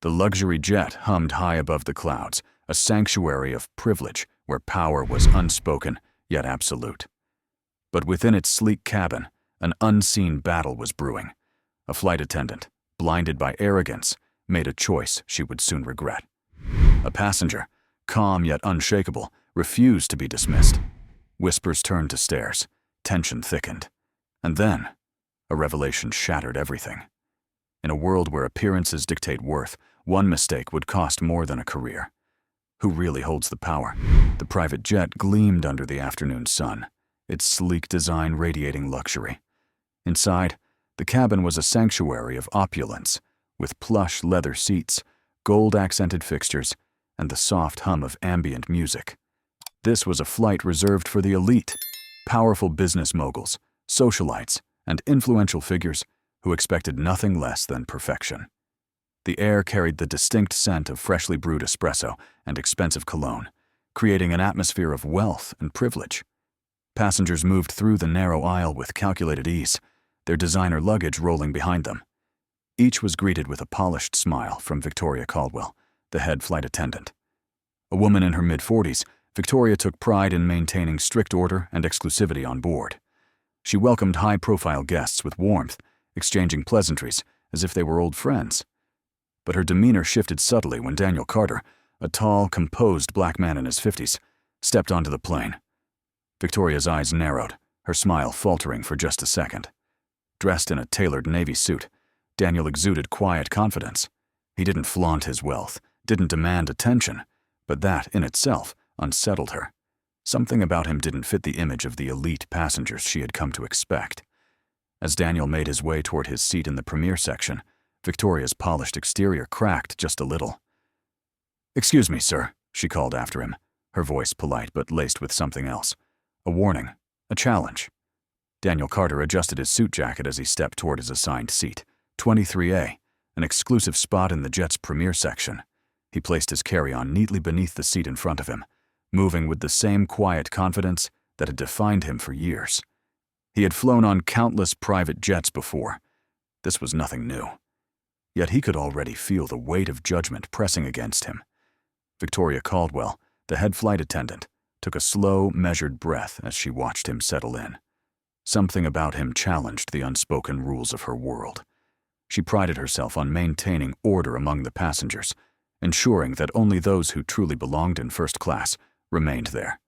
The luxury jet hummed high above the clouds, a sanctuary of privilege where power was unspoken yet absolute. But within its sleek cabin, an unseen battle was brewing. A flight attendant, blinded by arrogance, made a choice she would soon regret. A passenger, calm yet unshakable, refused to be dismissed. Whispers turned to stares, tension thickened. And then, a revelation shattered everything. In a world where appearances dictate worth, one mistake would cost more than a career. Who really holds the power? The private jet gleamed under the afternoon sun, its sleek design radiating luxury. Inside, the cabin was a sanctuary of opulence, with plush leather seats, gold-accented fixtures, and the soft hum of ambient music. This was a flight reserved for the elite, powerful business moguls, socialites, and influential figures who expected nothing less than perfection. The air carried the distinct scent of freshly brewed espresso and expensive cologne, creating an atmosphere of wealth and privilege. Passengers moved through the narrow aisle with calculated ease, their designer luggage rolling behind them. Each was greeted with a polished smile from Victoria Caldwell, the head flight attendant. A woman in her mid-40s, Victoria took pride in maintaining strict order and exclusivity on board. She welcomed high-profile guests with warmth, exchanging pleasantries as if they were old friends. But her demeanor shifted subtly when Daniel Carter, a tall, composed black man in his 50s, stepped onto the plane. Victoria's eyes narrowed, her smile faltering for just a second. Dressed in a tailored navy suit, Daniel exuded quiet confidence. He didn't flaunt his wealth, didn't demand attention, but that, in itself, unsettled her. Something about him didn't fit the image of the elite passengers she had come to expect. As Daniel made his way toward his seat in the premiere section, Victoria's polished exterior cracked just a little. "Excuse me, sir," she called after him, her voice polite but laced with something else. A warning, a challenge. Daniel Carter adjusted his suit jacket as he stepped toward his assigned seat, 23A, an exclusive spot in the jet's premiere section. He placed his carry-on neatly beneath the seat in front of him, moving with the same quiet confidence that had defined him for years. He had flown on countless private jets before. This was nothing new. Yet he could already feel the weight of judgment pressing against him. Victoria Caldwell, the head flight attendant, took a slow, measured breath as she watched him settle in. Something about him challenged the unspoken rules of her world. She prided herself on maintaining order among the passengers, ensuring that only those who truly belonged in first class remained there.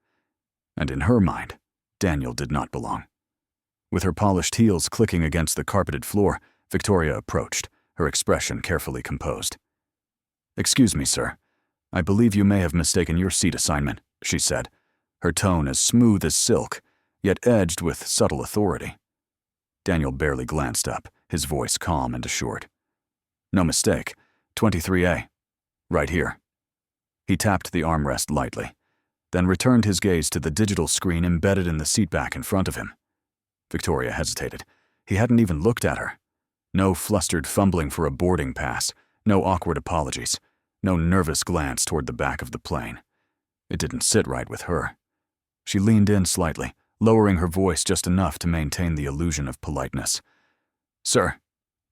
And in her mind, Daniel did not belong. With her polished heels clicking against the carpeted floor, Victoria approached, her expression carefully composed. "Excuse me, sir. I believe you may have mistaken your seat assignment," she said, her tone as smooth as silk, yet edged with subtle authority. Daniel barely glanced up, his voice calm and assured. "No mistake. 23A. Right here." He tapped the armrest lightly, then returned his gaze to the digital screen embedded in the seatback in front of him. Victoria hesitated. He hadn't even looked at her. No flustered fumbling for a boarding pass, no awkward apologies, no nervous glance toward the back of the plane. It didn't sit right with her. She leaned in slightly, lowering her voice just enough to maintain the illusion of politeness. "Sir,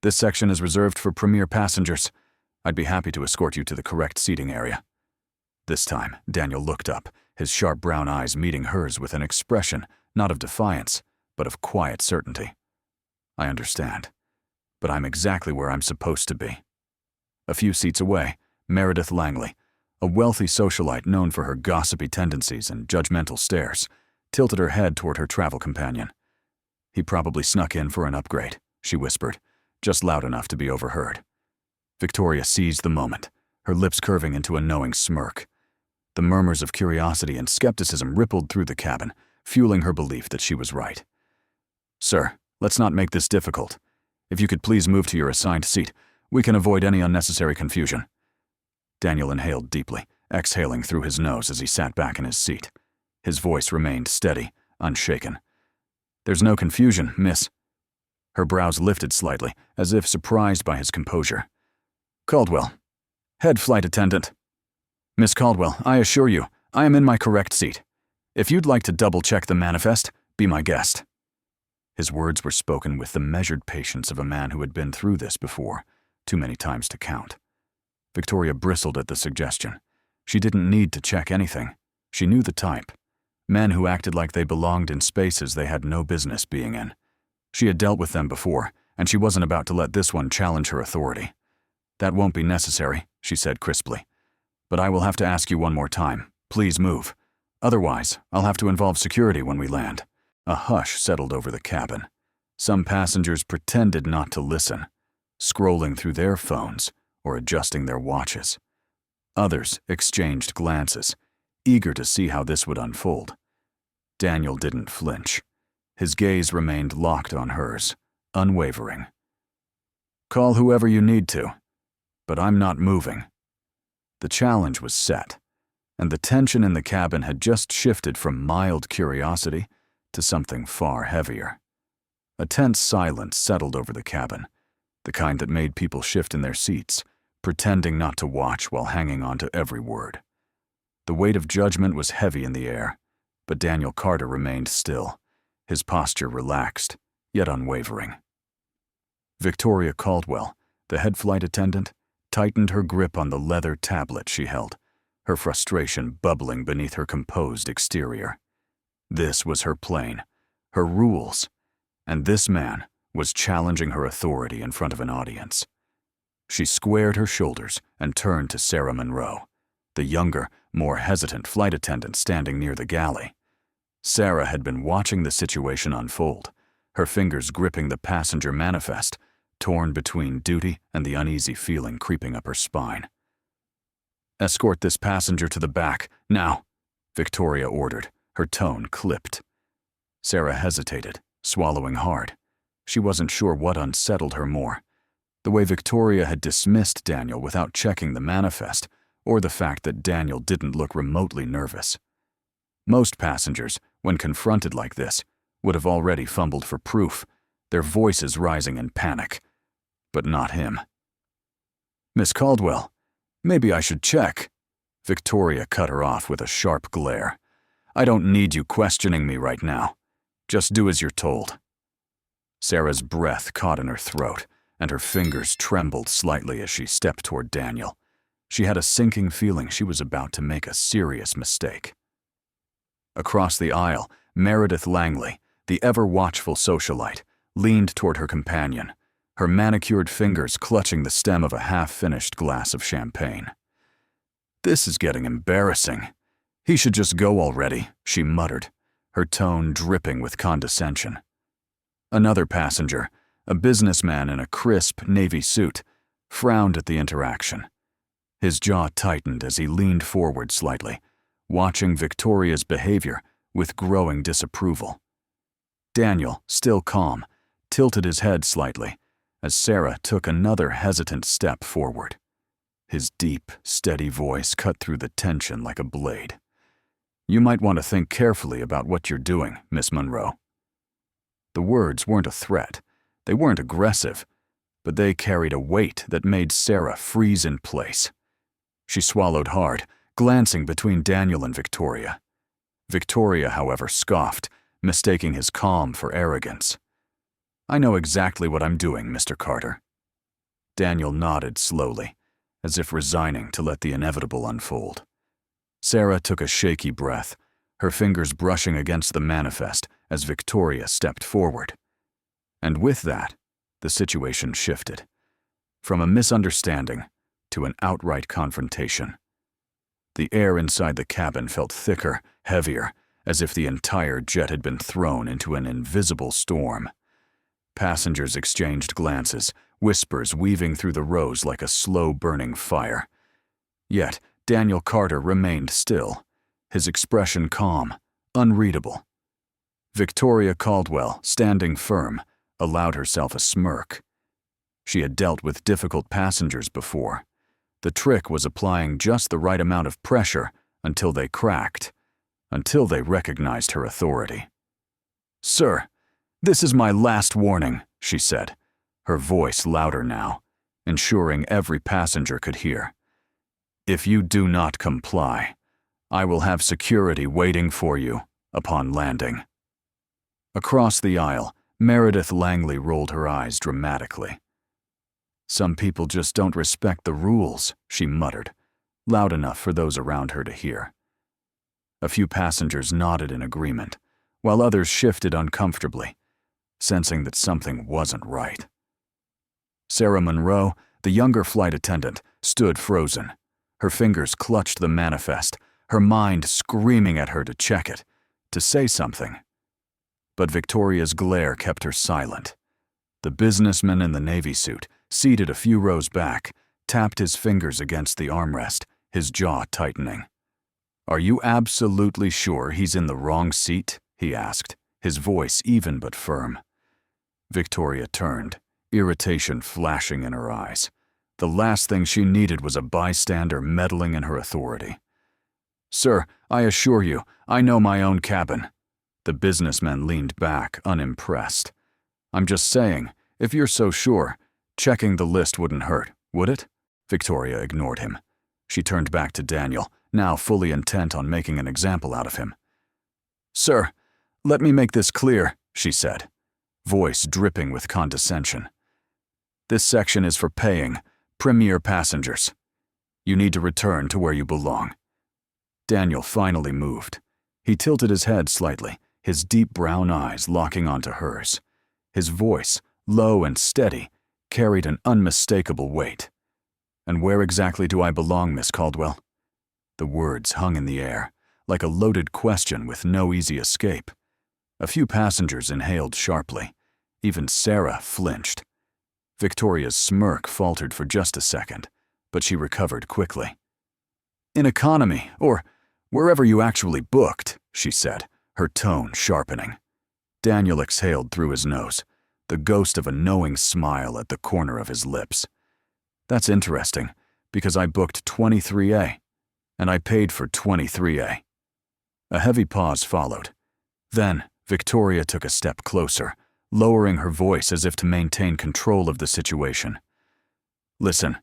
this section is reserved for premier passengers. I'd be happy to escort you to the correct seating area." This time, Daniel looked up, his sharp brown eyes meeting hers with an expression not of defiance, but of quiet certainty. "I understand, but I'm exactly where I'm supposed to be." A few seats away, Meredith Langley, a wealthy socialite known for her gossipy tendencies and judgmental stares, tilted her head toward her travel companion. "He probably snuck in for an upgrade," she whispered, just loud enough to be overheard. Victoria seized the moment, her lips curving into a knowing smirk. The murmurs of curiosity and skepticism rippled through the cabin, fueling her belief that she was right. "Sir, let's not make this difficult. If you could please move to your assigned seat, we can avoid any unnecessary confusion." Daniel inhaled deeply, exhaling through his nose as he sat back in his seat. His voice remained steady, unshaken. "There's no confusion, miss." Her brows lifted slightly, as if surprised by his composure. "Caldwell, head flight attendant." "Miss Caldwell, I assure you, I am in my correct seat. If you'd like to double-check the manifest, be my guest." His words were spoken with the measured patience of a man who had been through this before, too many times to count. Victoria bristled at the suggestion. She didn't need to check anything. She knew the type. Men who acted like they belonged in spaces they had no business being in. She had dealt with them before, and she wasn't about to let this one challenge her authority. "That won't be necessary," she said crisply. "But I will have to ask you one more time. Please move. Otherwise, I'll have to involve security when we land." A hush settled over the cabin. Some passengers pretended not to listen, scrolling through their phones or adjusting their watches. Others exchanged glances, eager to see how this would unfold. Daniel didn't flinch. His gaze remained locked on hers, unwavering. "Call whoever you need to, but I'm not moving." The challenge was set, and the tension in the cabin had just shifted from mild curiosity to something far heavier. A tense silence settled over the cabin, the kind that made people shift in their seats, pretending not to watch while hanging on to every word. The weight of judgment was heavy in the air, but Daniel Carter remained still, his posture relaxed, yet unwavering. Victoria Caldwell, the head flight attendant, tightened her grip on the leather tablet she held, her frustration bubbling beneath her composed exterior. This was her plane, her rules, and this man was challenging her authority in front of an audience. She squared her shoulders and turned to Sarah Monroe, the younger, more hesitant flight attendant standing near the galley. Sarah had been watching the situation unfold, her fingers gripping the passenger manifest, torn between duty and the uneasy feeling creeping up her spine. "Escort this passenger to the back, now," Victoria ordered, her tone clipped. Sarah hesitated, swallowing hard. She wasn't sure what unsettled her more, the way Victoria had dismissed Daniel without checking the manifest, or the fact that Daniel didn't look remotely nervous. Most passengers, when confronted like this, would have already fumbled for proof, their voices rising in panic. But not him. "Miss Caldwell, maybe I should check." Victoria cut her off with a sharp glare. "I don't need you questioning me right now. Just do as you're told." Sarah's breath caught in her throat, and her fingers trembled slightly as she stepped toward Daniel. She had a sinking feeling she was about to make a serious mistake. Across the aisle, Meredith Langley, the ever-watchful socialite, leaned toward her companion, her manicured fingers clutching the stem of a half-finished glass of champagne. "This is getting embarrassing. He should just go already," she muttered, her tone dripping with condescension. Another passenger, a businessman in a crisp navy suit, frowned at the interaction. His jaw tightened as he leaned forward slightly, watching Victoria's behavior with growing disapproval. Daniel, still calm, tilted his head slightly as Sarah took another hesitant step forward. His deep, steady voice cut through the tension like a blade. "You might want to think carefully about what you're doing, Miss Monroe." The words weren't a threat. They weren't aggressive, but they carried a weight that made Sarah freeze in place. She swallowed hard, glancing between Daniel and Victoria. Victoria, however, scoffed, mistaking his calm for arrogance. "I know exactly what I'm doing, Mr. Carter." Daniel nodded slowly, as if resigning to let the inevitable unfold. Sarah took a shaky breath, her fingers brushing against the manifest as Victoria stepped forward. And with that, the situation shifted, from a misunderstanding to an outright confrontation. The air inside the cabin felt thicker, heavier, as if the entire jet had been thrown into an invisible storm. Passengers exchanged glances, whispers weaving through the rows like a slow-burning fire. Yet, Daniel Carter remained still, his expression calm, unreadable. Victoria Caldwell, standing firm, allowed herself a smirk. She had dealt with difficult passengers before. The trick was applying just the right amount of pressure until they cracked, until they recognized her authority. "Sir, this is my last warning," she said, her voice louder now, ensuring every passenger could hear. "If you do not comply, I will have security waiting for you upon landing." Across the aisle, Meredith Langley rolled her eyes dramatically. Some people just don't respect the rules, she muttered, loud enough for those around her to hear. A few passengers nodded in agreement, while others shifted uncomfortably, sensing that something wasn't right. Sarah Monroe, the younger flight attendant, stood frozen. Her fingers clutched the manifest, her mind screaming at her to check it, to say something. But Victoria's glare kept her silent. The businessman in the navy suit, seated a few rows back, tapped his fingers against the armrest, his jaw tightening. "Are you absolutely sure he's in the wrong seat?" he asked, his voice even but firm. Victoria turned, irritation flashing in her eyes. The last thing she needed was a bystander meddling in her authority. "Sir, I assure you, I know my own cabin." The businessman leaned back, unimpressed. "I'm just saying, if you're so sure, checking the list wouldn't hurt, would it?" Victoria ignored him. She turned back to Daniel, now fully intent on making an example out of him. "Sir, let me make this clear," she said, voice dripping with condescension. "This section is for paying, premier passengers. You need to return to where you belong." Daniel finally moved. He tilted his head slightly, his deep brown eyes locking onto hers. His voice, low and steady, carried an unmistakable weight. "And where exactly do I belong, Miss Caldwell?" The words hung in the air, like a loaded question with no easy escape. A few passengers inhaled sharply. Even Sarah flinched. Victoria's smirk faltered for just a second, but she recovered quickly. "In economy, or wherever you actually booked," she said, her tone sharpening. Daniel exhaled through his nose, the ghost of a knowing smile at the corner of his lips. "That's interesting, because I booked 23A, and I paid for 23A. A heavy pause followed. Then, Victoria took a step closer, lowering her voice as if to maintain control of the situation. "Listen,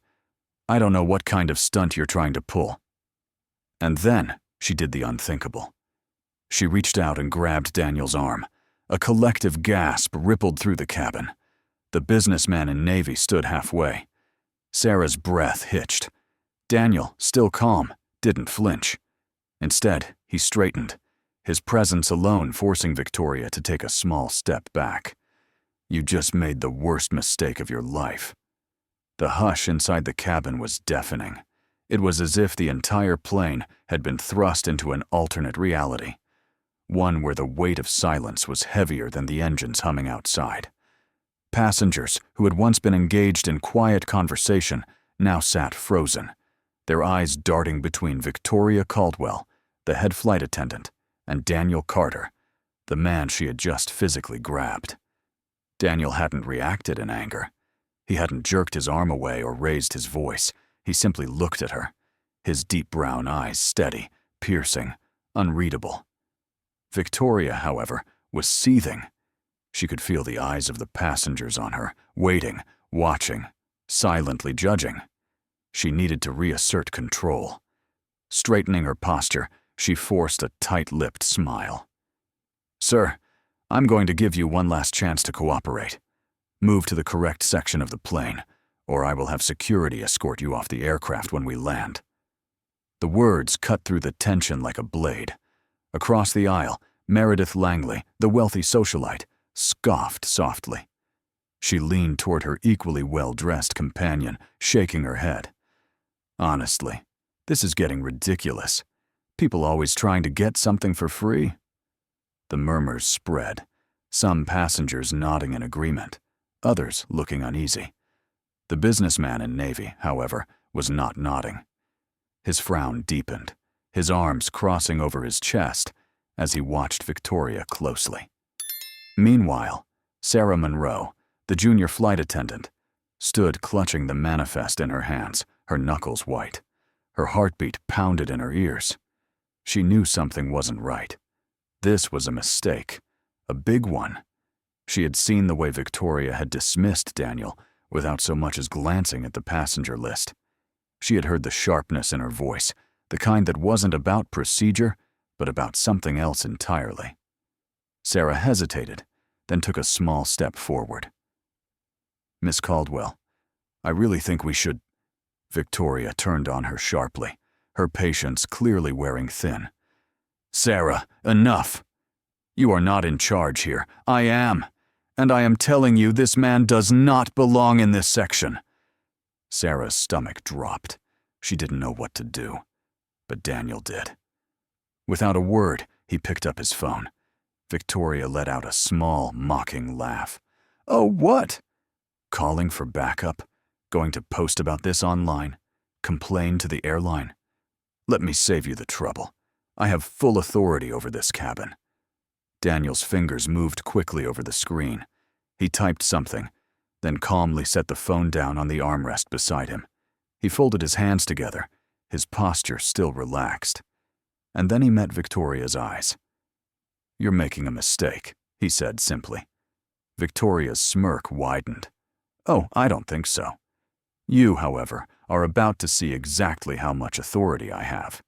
I don't know what kind of stunt you're trying to pull." And then, she did the unthinkable. She reached out and grabbed Daniel's arm. A collective gasp rippled through the cabin. The businessman in navy stood halfway. Sarah's breath hitched. Daniel, still calm, didn't flinch. Instead, he straightened, his presence alone forcing Victoria to take a small step back. "You just made the worst mistake of your life." The hush inside the cabin was deafening. It was as if the entire plane had been thrust into an alternate reality, one where the weight of silence was heavier than the engines humming outside. Passengers who had once been engaged in quiet conversation now sat frozen, their eyes darting between Victoria Caldwell, the head flight attendant, and Daniel Carter, the man she had just physically grabbed. Daniel hadn't reacted in anger. He hadn't jerked his arm away or raised his voice. He simply looked at her, his deep brown eyes steady, piercing, unreadable. Victoria, however, was seething. She could feel the eyes of the passengers on her, waiting, watching, silently judging. She needed to reassert control. Straightening her posture, she forced a tight-lipped smile. "Sir, I'm going to give you one last chance to cooperate. Move to the correct section of the plane, or I will have security escort you off the aircraft when we land." The words cut through the tension like a blade. Across the aisle, Meredith Langley, the wealthy socialite, scoffed softly. She leaned toward her equally well-dressed companion, shaking her head. "Honestly, this is getting ridiculous. People always trying to get something for free." The murmurs spread, some passengers nodding in agreement, others looking uneasy. The businessman in navy, however, was not nodding. His frown deepened, his arms crossing over his chest as he watched Victoria closely. Meanwhile, Sarah Monroe, the junior flight attendant, stood clutching the manifest in her hands, her knuckles white. Her heartbeat pounded in her ears. She knew something wasn't right. This was a mistake, a big one. She had seen the way Victoria had dismissed Daniel without so much as glancing at the passenger list. She had heard the sharpness in her voice, the kind that wasn't about procedure, but about something else entirely. Sarah hesitated, then took a small step forward. "Miss Caldwell, I really think we should. Victoria turned on her sharply, her patience clearly wearing thin. Sarah, enough. You are not in charge here. I am. And I am telling you, this man does not belong in this section. Sarah's stomach dropped. She didn't know what to do. But Daniel did. Without a word, he picked up his phone. Victoria let out a small, mocking laugh. Oh, what? Calling for backup? Going to post about this online? Complain to the airline? Let me save you the trouble. I have full authority over this cabin. Daniel's fingers moved quickly over the screen. He typed something, then calmly set the phone down on the armrest beside him. He folded his hands together, his posture still relaxed. And then he met Victoria's eyes. You're making a mistake, he said simply. Victoria's smirk widened. Oh, I don't think so. You, however, are about to see exactly how much authority I have.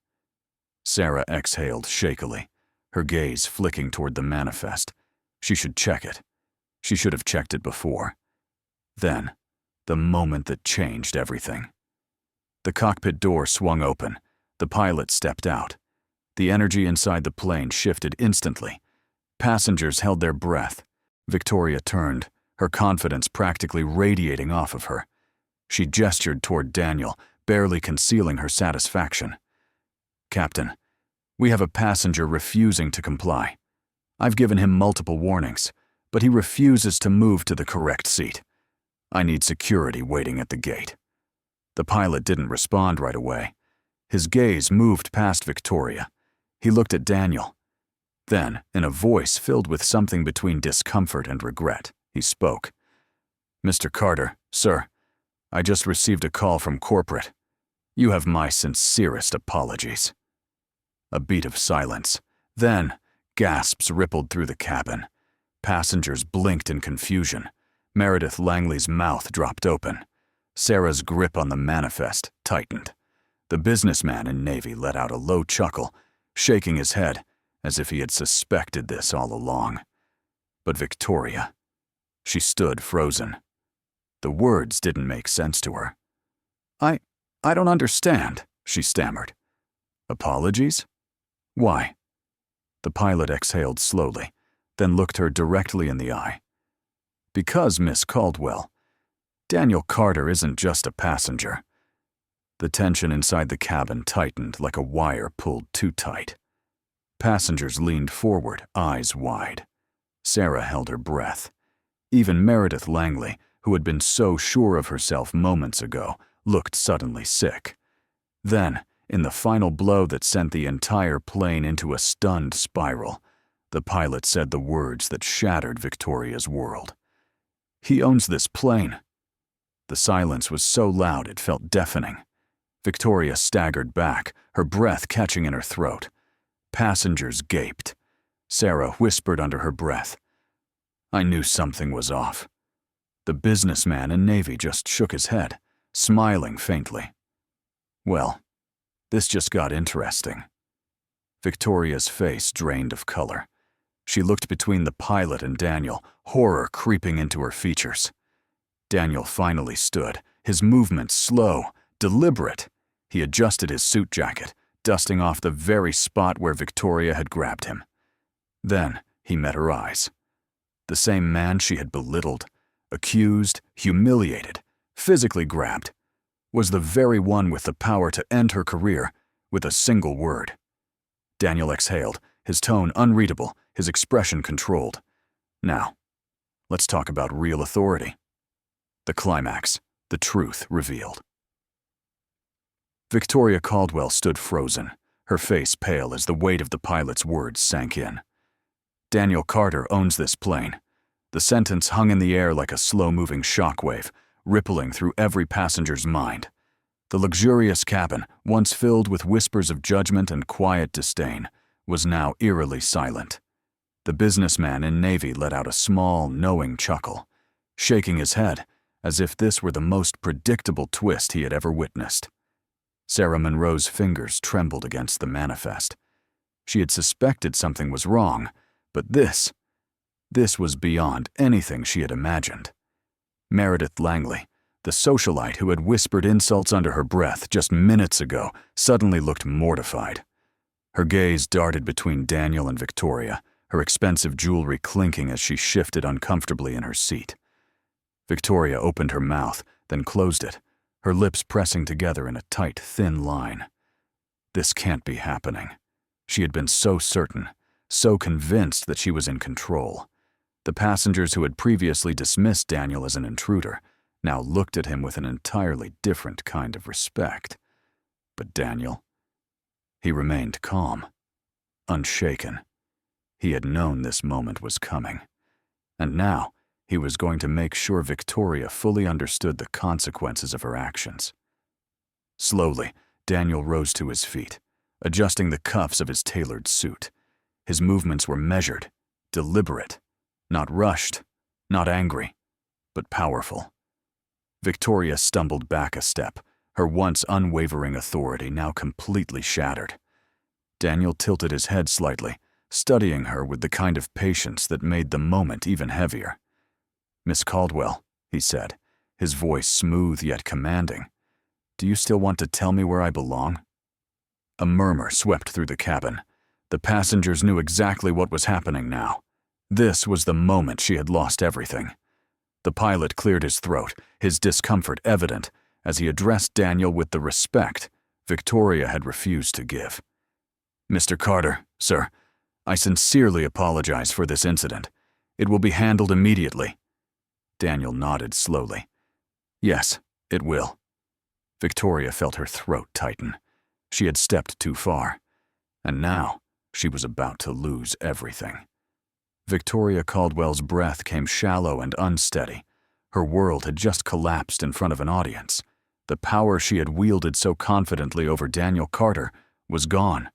Sarah exhaled shakily, her gaze flicking toward the manifest. She should check it. She should have checked it before. Then, the moment that changed everything. The cockpit door swung open. The pilot stepped out. The energy inside the plane shifted instantly. Passengers held their breath. Victoria turned, her confidence practically radiating off of her. She gestured toward Daniel, barely concealing her satisfaction. Captain, we have a passenger refusing to comply. I've given him multiple warnings, but he refuses to move to the correct seat. I need security waiting at the gate. The pilot didn't respond right away. His gaze moved past Victoria. He looked at Daniel. Then, in a voice filled with something between discomfort and regret, he spoke. Mr. Carter, sir, I just received a call from corporate. You have my sincerest apologies. A beat of silence. Then, gasps rippled through the cabin. Passengers blinked in confusion. Meredith Langley's mouth dropped open. Sarah's grip on the manifest tightened. The businessman in Navy let out a low chuckle, shaking his head as if he had suspected this all along. But Victoria, she stood frozen. The words didn't make sense to her. I don't understand, she stammered. Apologies? Why? The pilot exhaled slowly, then looked her directly in the eye. Because, Miss Caldwell, Daniel Carter isn't just a passenger. The tension inside the cabin tightened like a wire pulled too tight. Passengers leaned forward, eyes wide. Sarah held her breath. Even Meredith Langley, who had been so sure of herself moments ago, looked suddenly sick. Then, in the final blow that sent the entire plane into a stunned spiral, the pilot said the words that shattered Victoria's world. He owns this plane. The silence was so loud it felt deafening. Victoria staggered back, her breath catching in her throat. Passengers gaped. Sarah whispered under her breath. I knew something was off. The businessman in Navy just shook his head, smiling faintly. Well, this just got interesting. Victoria's face drained of color. She looked between the pilot and Daniel, horror creeping into her features. Daniel finally stood, his movements slow, deliberate. He adjusted his suit jacket, dusting off the very spot where Victoria had grabbed him. Then he met her eyes. The same man she had belittled, accused, humiliated, physically grabbed, was the very one with the power to end her career with a single word. Daniel exhaled, his tone unreadable, his expression controlled. Now, let's talk about real authority. The climax, the truth revealed. Victoria Caldwell stood frozen, her face pale as the weight of the pilot's words sank in. Daniel Carter owns this plane. The sentence hung in the air like a slow-moving shockwave, rippling through every passenger's mind. The luxurious cabin, once filled with whispers of judgment and quiet disdain, was now eerily silent. The businessman in Navy let out a small, knowing chuckle, shaking his head as if this were the most predictable twist he had ever witnessed. Sarah Monroe's fingers trembled against the manifest. She had suspected something was wrong, but this was beyond anything she had imagined. Meredith Langley, The socialite who had whispered insults under her breath just minutes ago suddenly looked mortified. Her gaze darted between Daniel and Victoria, her expensive jewelry clinking as she shifted uncomfortably in her seat. Victoria opened her mouth, then closed it, her lips pressing together in a tight, thin line. This can't be happening. She had been so certain, so convinced that she was in control. The passengers who had previously dismissed Daniel as an intruder now looked at him with an entirely different kind of respect. But Daniel? He remained calm, unshaken. He had known this moment was coming. And now, he was going to make sure Victoria fully understood the consequences of her actions. Slowly, Daniel rose to his feet, adjusting the cuffs of his tailored suit. His movements were measured, deliberate, not rushed, not angry, but powerful. Victoria stumbled back a step, her once unwavering authority now completely shattered. Daniel tilted his head slightly, studying her with the kind of patience that made the moment even heavier. "Miss Caldwell," he said, his voice smooth yet commanding, "do you still want to tell me where I belong?" A murmur swept through the cabin. The passengers knew exactly what was happening now. This was the moment she had lost everything. The pilot cleared his throat, his discomfort evident, as he addressed Daniel with the respect Victoria had refused to give. "Mr. Carter, sir, I sincerely apologize for this incident. It will be handled immediately." Daniel nodded slowly. "Yes, it will." Victoria felt her throat tighten. She had stepped too far, and now she was about to lose everything. Victoria Caldwell's breath came shallow and unsteady. Her world had just collapsed in front of an audience. The power she had wielded so confidently over Daniel Carter was gone,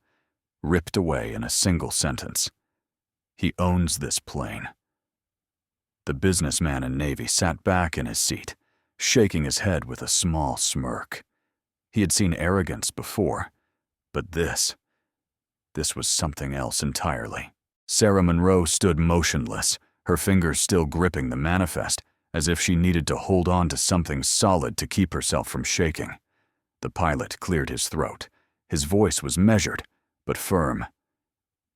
ripped away in a single sentence. "He owns this plane." The businessman in Navy sat back in his seat, shaking his head with a small smirk. He had seen arrogance before, but this was something else entirely. Sarah Monroe stood motionless, her fingers still gripping the manifest, as if she needed to hold on to something solid to keep herself from shaking. The pilot cleared his throat. His voice was measured, but firm.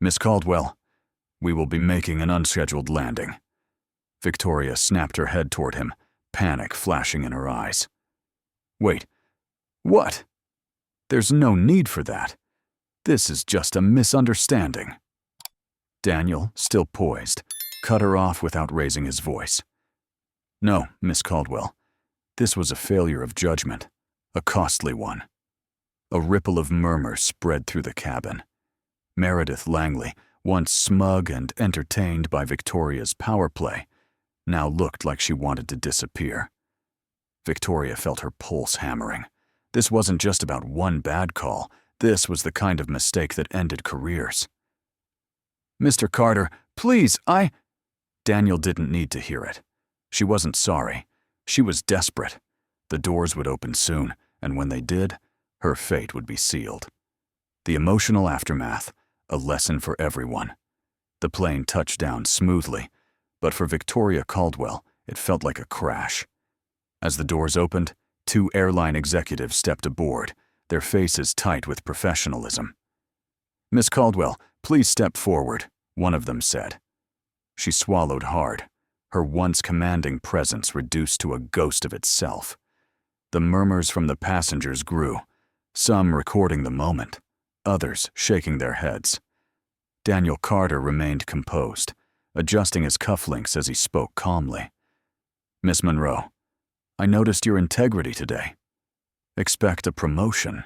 "Miss Caldwell, we will be making an unscheduled landing." Victoria snapped her head toward him, panic flashing in her eyes. "Wait, what? There's no need for that. This is just a misunderstanding." Daniel, still poised, cut her off without raising his voice. "No, Miss Caldwell, this was a failure of judgment, a costly one." A ripple of murmur spread through the cabin. Meredith Langley, once smug and entertained by Victoria's power play, now looked like she wanted to disappear. Victoria felt her pulse hammering. This wasn't just about one bad call. This was the kind of mistake that ended careers. "Mr. Carter, please, Daniel didn't need to hear it. She wasn't sorry. She was desperate. The doors would open soon, and when they did, her fate would be sealed. The emotional aftermath, a lesson for everyone. The plane touched down smoothly, but for Victoria Caldwell, it felt like a crash. As the doors opened, 2 airline executives stepped aboard, their faces tight with professionalism. "Miss Caldwell, please step forward," one of them said. She swallowed hard, her once commanding presence reduced to a ghost of itself. The murmurs from the passengers grew, some recording the moment, others shaking their heads. Daniel Carter remained composed, adjusting his cufflinks as he spoke calmly. "Miss Monroe, I noticed your integrity today. Expect a promotion."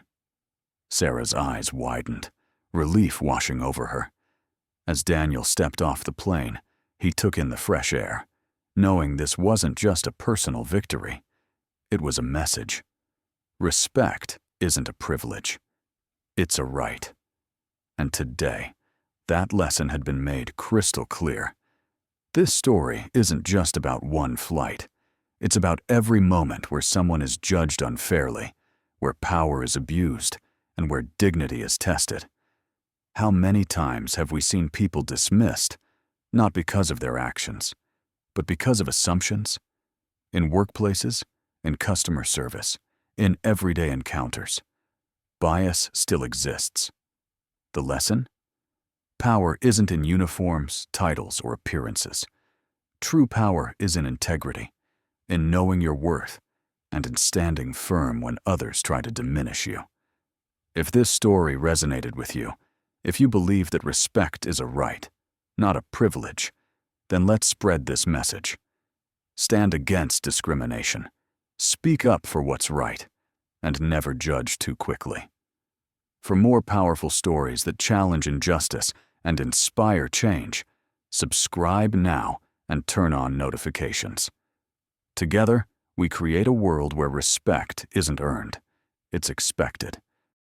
Sarah's eyes widened, relief washing over her. As Daniel stepped off the plane, he took in the fresh air, knowing this wasn't just a personal victory. It was a message. Respect isn't a privilege. It's a right. And today, that lesson had been made crystal clear. This story isn't just about one flight. It's about every moment where someone is judged unfairly, where power is abused, and where dignity is tested. How many times have we seen people dismissed, not because of their actions, but because of assumptions? In workplaces, in customer service, in everyday encounters. Bias still exists. The lesson? Power isn't in uniforms, titles, or appearances. True power is in integrity, in knowing your worth, and in standing firm when others try to diminish you. If this story resonated with you, if you believe that respect is a right, not a privilege, then let's spread this message. Stand against discrimination, speak up for what's right, and never judge too quickly. For more powerful stories that challenge injustice and inspire change, subscribe now and turn on notifications. Together, we create a world where respect isn't earned, it's expected.